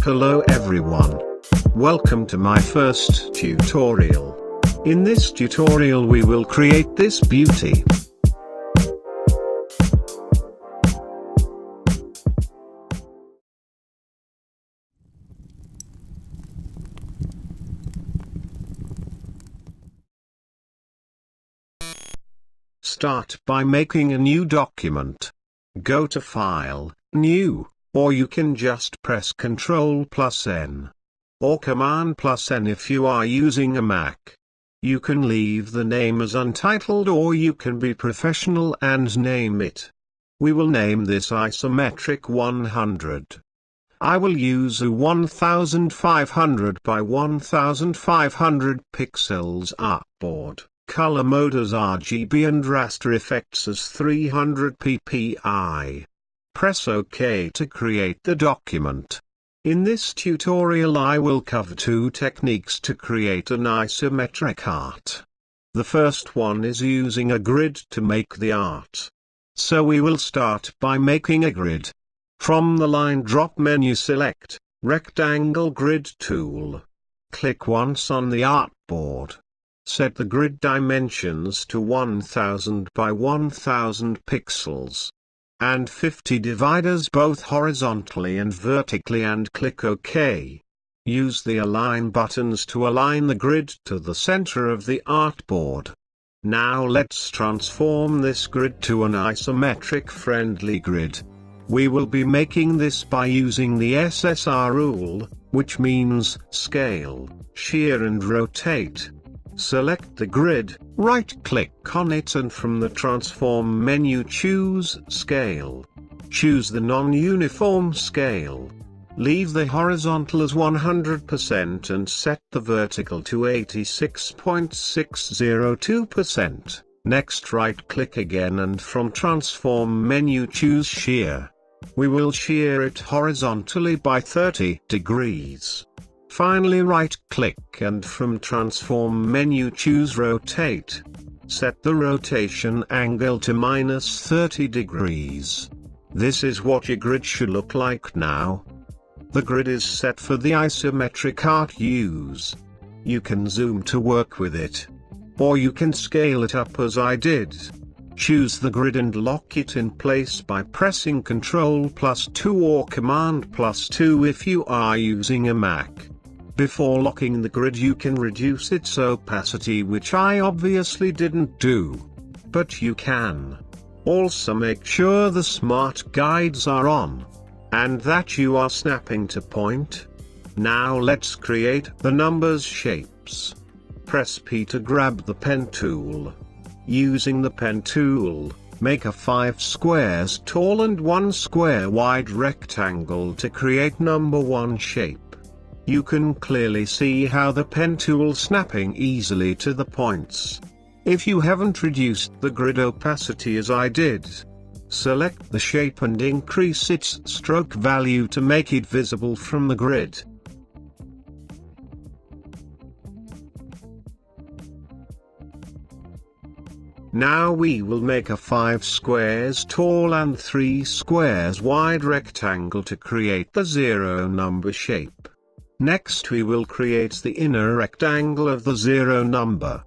Hello everyone. Welcome to my first tutorial. In this tutorial we will create this beauty. Start by making a new document. Go to File, New, or you can just press Ctrl+N. Or Command+N if you are using a Mac. You can leave the name as Untitled or you can be professional and name it. We will name this Isometric 100. I will use a 1500 by 1500 pixels artboard. Color mode as RGB and raster effects as 300 ppi. Press OK to create the document. In this tutorial I will cover two techniques to create an isometric art. The first one is using a grid to make the art. So we will start by making a grid. From the line drop menu select Rectangle Grid tool. Click once on the artboard. Set the grid dimensions to 1000 by 1000 pixels. And 50 dividers both horizontally and vertically and click OK. Use the Align buttons to align the grid to the center of the artboard. Now let's transform this grid to an isometric friendly grid. We will be making this by using the SSR rule, which means scale, shear and rotate. Select the grid, right-click on it and from the Transform menu choose Scale. Choose the non-uniform scale. Leave the horizontal as 100% and set the vertical to 86.602%. Next right-click again and from Transform menu choose Shear. We will shear it horizontally by 30 degrees. Finally right-click and from Transform menu choose Rotate. Set the rotation angle to -30 degrees. This is what your grid should look like now. The grid is set for the isometric art use. You can zoom to work with it. Or you can scale it up as I did. Choose the grid and lock it in place by pressing Ctrl+2 or Command+2 if you are using a Mac. Before locking the grid you can reduce its opacity, which I obviously didn't do. But you can. Also make sure the smart guides are on. And that you are snapping to point. Now let's create the numbers shapes. Press P to grab the pen tool. Using the pen tool, make a 5 squares tall and 1 square wide rectangle to create number 1 shape. You can clearly see how the pen tool snapping easily to the points. If you haven't reduced the grid opacity as I did, select the shape and increase its stroke value to make it visible from the grid. Now we will make a 5 squares tall and 3 squares wide rectangle to create the 0 number shape. Next we will create the inner rectangle of the 0 number.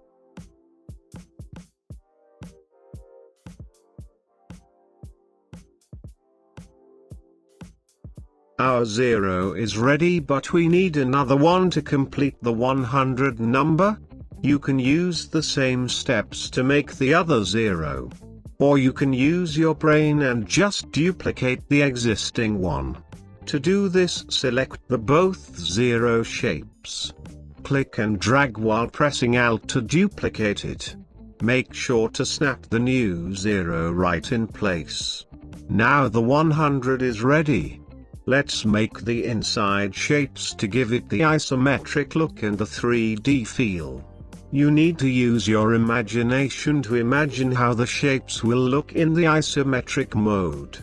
Our 0 is ready, but we need another one to complete the 100 number. You can use the same steps to make the other 0. Or you can use your brain and just duplicate the existing one. To do this, select the both 0 shapes. Click and drag while pressing Alt to duplicate it. Make sure to snap the new 0 right in place. Now the 100 is ready. Let's make the inside shapes to give it the isometric look and the 3D feel. You need to use your imagination to imagine how the shapes will look in the isometric mode.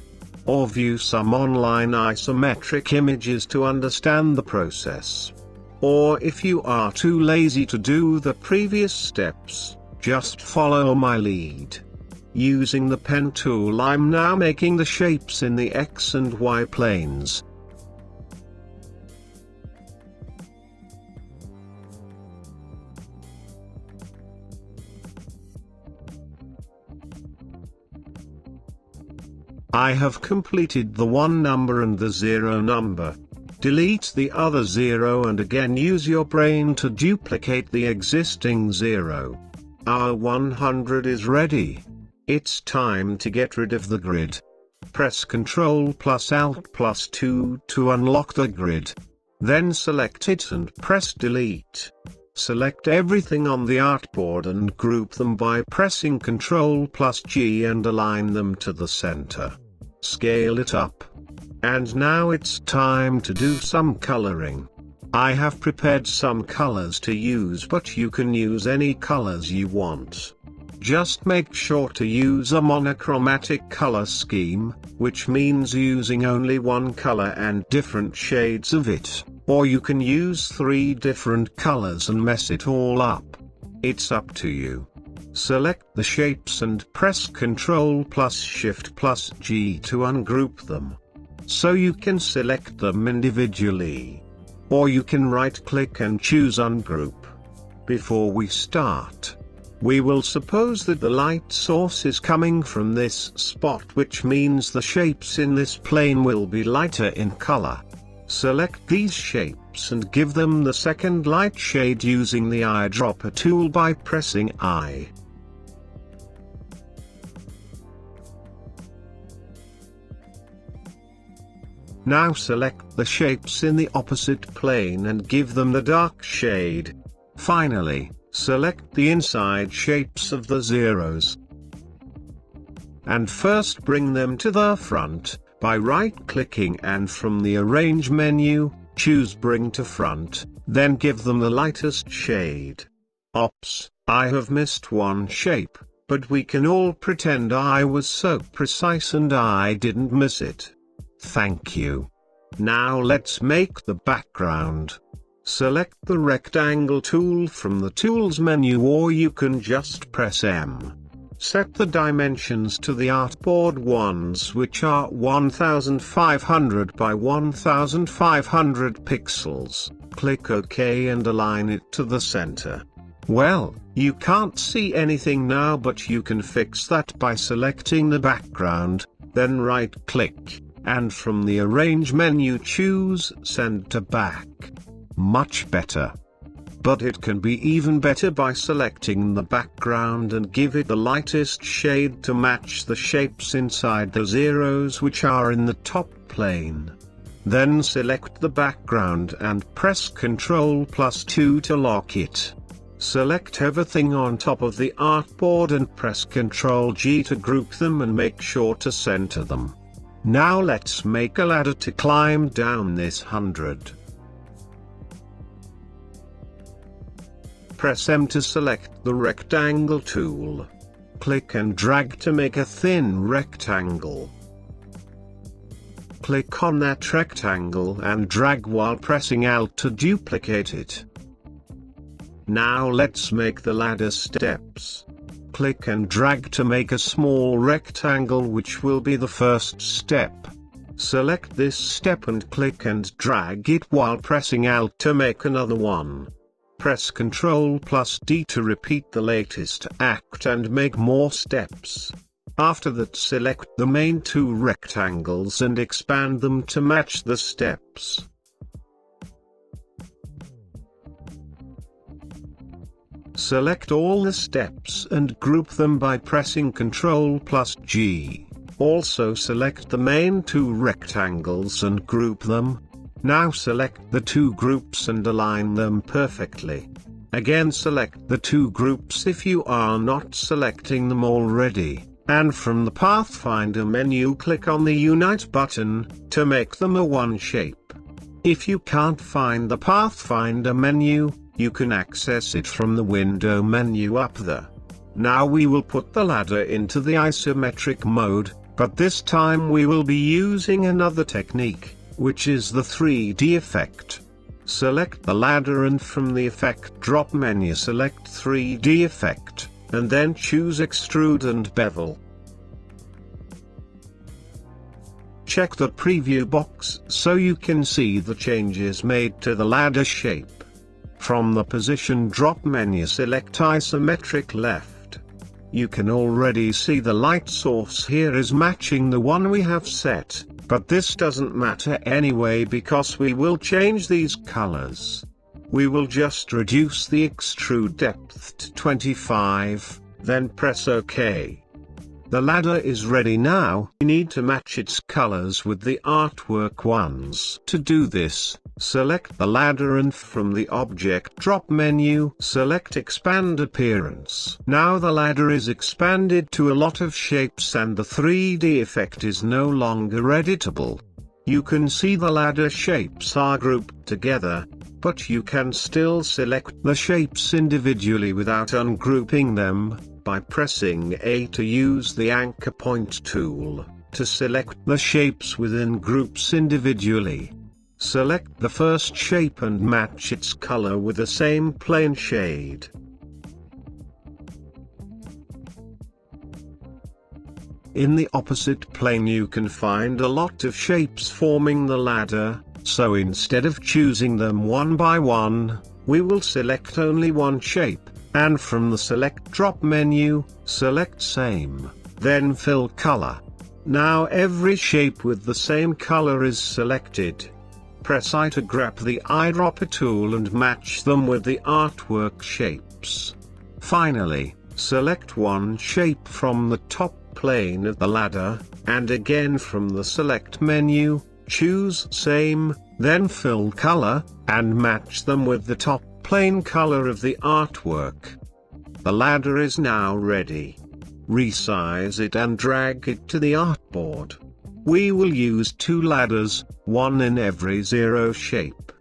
Or view some online isometric images to understand the process. Or if you are too lazy to do the previous steps, just follow my lead. Using the pen tool I'm now making the shapes in the X and Y planes. I have completed the 1 number and the 0 number. Delete the other 0 and again use your brain to duplicate the existing 0. Our 100 is ready. It's time to get rid of the grid. Press Ctrl plus Alt plus 2 to unlock the grid. Then select it and press Delete. Select everything on the artboard and group them by pressing Ctrl plus G and align them to the center. Scale it up. And now it's time to do some coloring. I have prepared some colors to use, but you can use any colors you want. Just make sure to use a monochromatic color scheme, which means using only one color and different shades of it, or you can use 3 different colors and mess it all up. It's up to you. Select the shapes and press Ctrl plus Shift plus G to ungroup them. So you can select them individually. Or you can right-click and choose Ungroup. Before we start, we will suppose that the light source is coming from this spot, which means the shapes in this plane will be lighter in color. Select these shapes and give them the second light shade using the eyedropper tool by pressing I. Now select the shapes in the opposite plane and give them the dark shade. Finally, select the inside shapes of the zeros. And first bring them to the front, by right-clicking and from the Arrange menu, choose Bring to Front, then give them the lightest shade. Oops, I have missed one shape, but we can all pretend I was so precise and I didn't miss it. Thank you. Now let's make the background. Select the rectangle tool from the Tools menu, or you can just press M. Set the dimensions to the artboard ones, which are 1500 by 1500 pixels. Click OK and align it to the center. Well, you can't see anything now, but you can fix that by selecting the background, then right-click, and from the Arrange menu choose Send to Back. Much better. But it can be even better by selecting the background and give it the lightest shade to match the shapes inside the zeros, which are in the top plane. Then select the background and press Ctrl plus 2 to lock it. Select everything on top of the artboard and press Ctrl G to group them and make sure to center them. Now let's make a ladder to climb down this 100. Press M to select the rectangle tool. Click and drag to make a thin rectangle. Click on that rectangle and drag while pressing Alt to duplicate it. Now let's make the ladder steps. Click and drag to make a small rectangle, which will be the first step. Select this step and click and drag it while pressing Alt to make another one. Press Ctrl plus D to repeat the latest act and make more steps. After that, select the main 2 rectangles and expand them to match the steps. Select all the steps and group them by pressing Ctrl plus G. Also select the main 2 rectangles and group them. Now select the 2 groups and align them perfectly. Again select the 2 groups if you are not selecting them already, and from the Pathfinder menu click on the Unite button, to make them a one shape. If you can't find the Pathfinder menu, you can access it from the window menu up there. Now we will put the ladder into the isometric mode, but this time we will be using another technique, which is the 3D effect. Select the ladder and from the Effect drop menu select 3D effect, and then choose Extrude and Bevel. Check the preview box so you can see the changes made to the ladder shape. From the Position drop menu select Isometric left. You can already see the light source here is matching the one we have set, but this doesn't matter anyway because we will change these colors. We will just reduce the extrude depth to 25, then press OK. The ladder is ready now. We need to match its colors with the artwork ones. To do this, select the ladder and from the object drop menu, select Expand Appearance. Now the ladder is expanded to a lot of shapes and the 3D effect is no longer editable. You can see the ladder shapes are grouped together, but you can still select the shapes individually without ungrouping them, by pressing A to use the anchor point tool, to select the shapes within groups individually. Select the first shape and match its color with the same plane shade. In the opposite plane you can find a lot of shapes forming the ladder, so instead of choosing them one by one, we will select only one shape, and from the Select drop menu, select Same, then Fill Color. Now every shape with the same color is selected. Press I to grab the eyedropper tool and match them with the artwork shapes. Finally, select one shape from the top plane of the ladder, and again from the Select menu, choose Same, then Fill Color, and match them with the top plane color of the artwork. The ladder is now ready. Resize it and drag it to the artboard. We will use 2 ladders, one in every 0 shape.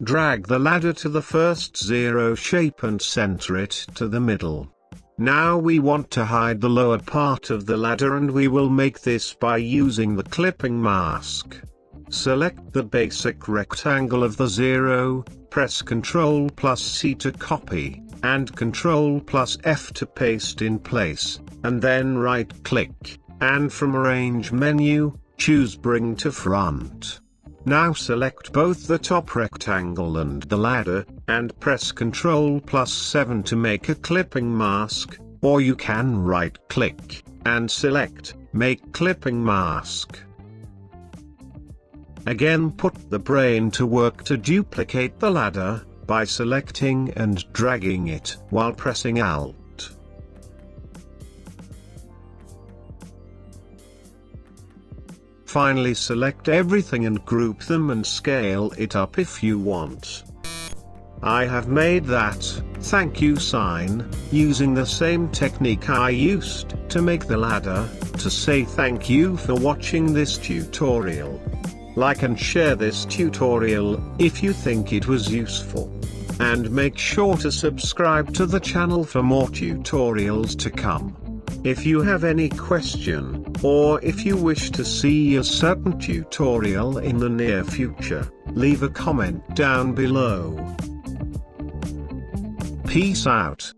Drag the ladder to the first 0 shape and center it to the middle. Now we want to hide the lower part of the ladder and we will make this by using the clipping mask. Select the basic rectangle of the 0, press Ctrl+C to copy, and Ctrl+F to paste in place, and then right-click, and from Arrange menu, choose Bring to Front. Now select both the top rectangle and the ladder, and press Ctrl+7 to make a clipping mask, or you can right-click, and select, Make Clipping Mask. Again put the brain to work to duplicate the ladder, by selecting and dragging it while pressing Alt. Finally select everything and group them and scale it up if you want. I have made that thank you sign, using the same technique I used to make the ladder, to say thank you for watching this tutorial. Like and share this tutorial, if you think it was useful. And make sure to subscribe to the channel for more tutorials to come. If you have any question, or if you wish to see a certain tutorial in the near future, leave a comment down below. Peace out.